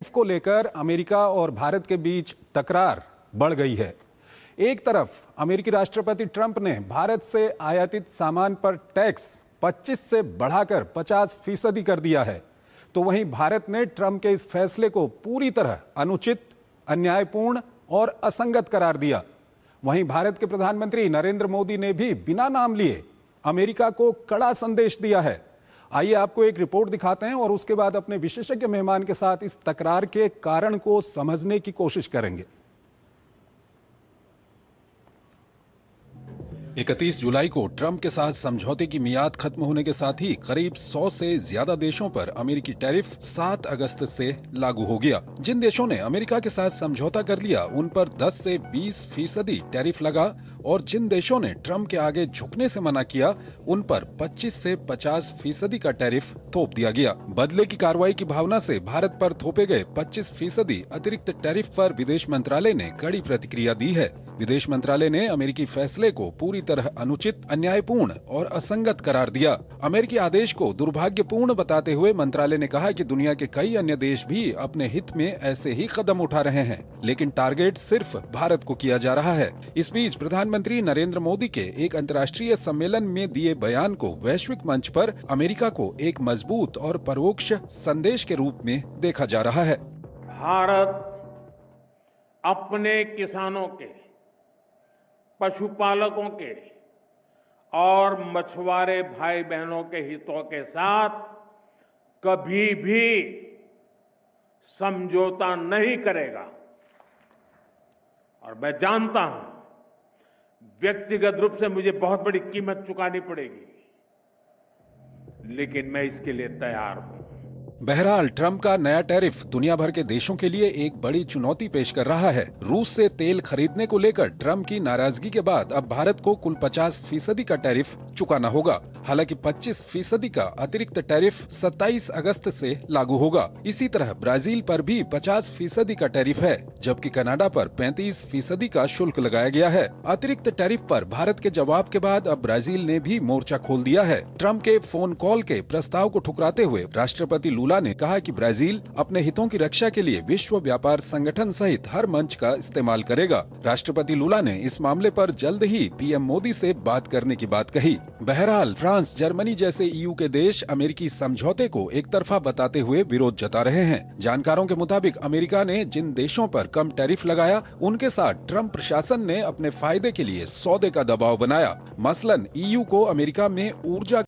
को लेकर अमेरिका और भारत के बीच तकरार बढ़ गई है। एक तरफ अमेरिकी राष्ट्रपति ट्रंप ने भारत से आयातित सामान पर टैक्स 25 से बढ़ाकर 50% कर दिया है, तो वहीं भारत ने ट्रंप के इस फैसले को पूरी तरह अनुचित, अन्यायपूर्ण और असंगत करार दिया। वहीं भारत के प्रधानमंत्री नरेंद्र मोदी ने भी बिना नाम लिए अमेरिका को कड़ा संदेश दिया है। आइए आपको एक रिपोर्ट दिखाते हैं और उसके बाद अपने विशेषज्ञ मेहमान के साथ इस तकरार के कारण को समझने की कोशिश करेंगे। 31 जुलाई को ट्रंप के साथ समझौते की मियाद खत्म होने के साथ ही करीब 100 से ज्यादा देशों पर अमेरिकी टैरिफ 7 अगस्त से लागू हो गया। जिन देशों ने अमेरिका के साथ समझौता कर लिया उन पर 10 से 20% टैरिफ लगा और जिन देशों ने ट्रंप के आगे झुकने से मना किया उन पर 25 से 50% का टैरिफ थोप दिया गया। बदले की कार्रवाई की भावना से भारत पर थोपे गए 25% अतिरिक्त टैरिफ पर विदेश मंत्रालय ने कड़ी प्रतिक्रिया दी है। विदेश मंत्रालय ने अमेरिकी फैसले को पूरी तरह अनुचित, अन्यायपूर्ण और असंगत करार दिया। अमेरिकी आदेश को दुर्भाग्यपूर्ण बताते हुए मंत्रालय ने कहा कि दुनिया के कई अन्य देश भी अपने हित में ऐसे ही कदम उठा रहे हैं, लेकिन टारगेट सिर्फ भारत को किया जा रहा है। इस बीच प्रधानमंत्री नरेंद्र मोदी के एक अंतर्राष्ट्रीय सम्मेलन में दिए बयान को वैश्विक मंच पर अमेरिका को एक मजबूत और परोक्ष संदेश के रूप में देखा जा रहा है। भारत अपने किसानों के, पशुपालकों के और मछुआरे भाई बहनों के हितों के साथ कभी भी समझौता नहीं करेगा। और मैं जानता हूं व्यक्तिगत रूप से मुझे बहुत बड़ी कीमत चुकानी पड़ेगी, लेकिन मैं इसके लिए तैयार हूं। बहरहाल ट्रंप का नया टैरिफ दुनिया भर के देशों के लिए एक बड़ी चुनौती पेश कर रहा है। रूस से तेल खरीदने को लेकर ट्रंप की नाराजगी के बाद अब भारत को कुल 50% का टैरिफ चुकाना होगा। हालांकि 25% का अतिरिक्त टैरिफ 27 अगस्त से लागू होगा। इसी तरह ब्राजील पर भी 50% का टैरिफ है, जबकि कनाडा पर 35% का शुल्क लगाया गया है। अतिरिक्त टैरिफ पर भारत के जवाब के बाद अब ब्राजील ने भी मोर्चा खोल दिया है। ट्रंप के फोन कॉल के प्रस्ताव को ठुकराते हुए राष्ट्रपति लूला ने कहा कि ब्राजील अपने हितों की रक्षा के लिए विश्व व्यापार संगठन सहित हर मंच का इस्तेमाल करेगा। राष्ट्रपति लूला ने इस मामले पर जल्द ही पीएम मोदी से बात करने की बात कही। बहरहाल फ्रांस, जर्मनी जैसे ईयू के देश अमेरिकी समझौते को एक तरफा बताते हुए विरोध जता रहे हैं। जानकारों के मुताबिक अमेरिका ने जिन देशों पर कम टैरिफ लगाया उनके साथ ट्रंप प्रशासन ने अपने फायदे के लिए सौदे का दबाव बनाया। मसलन ईयू को अमेरिका में ऊर्जा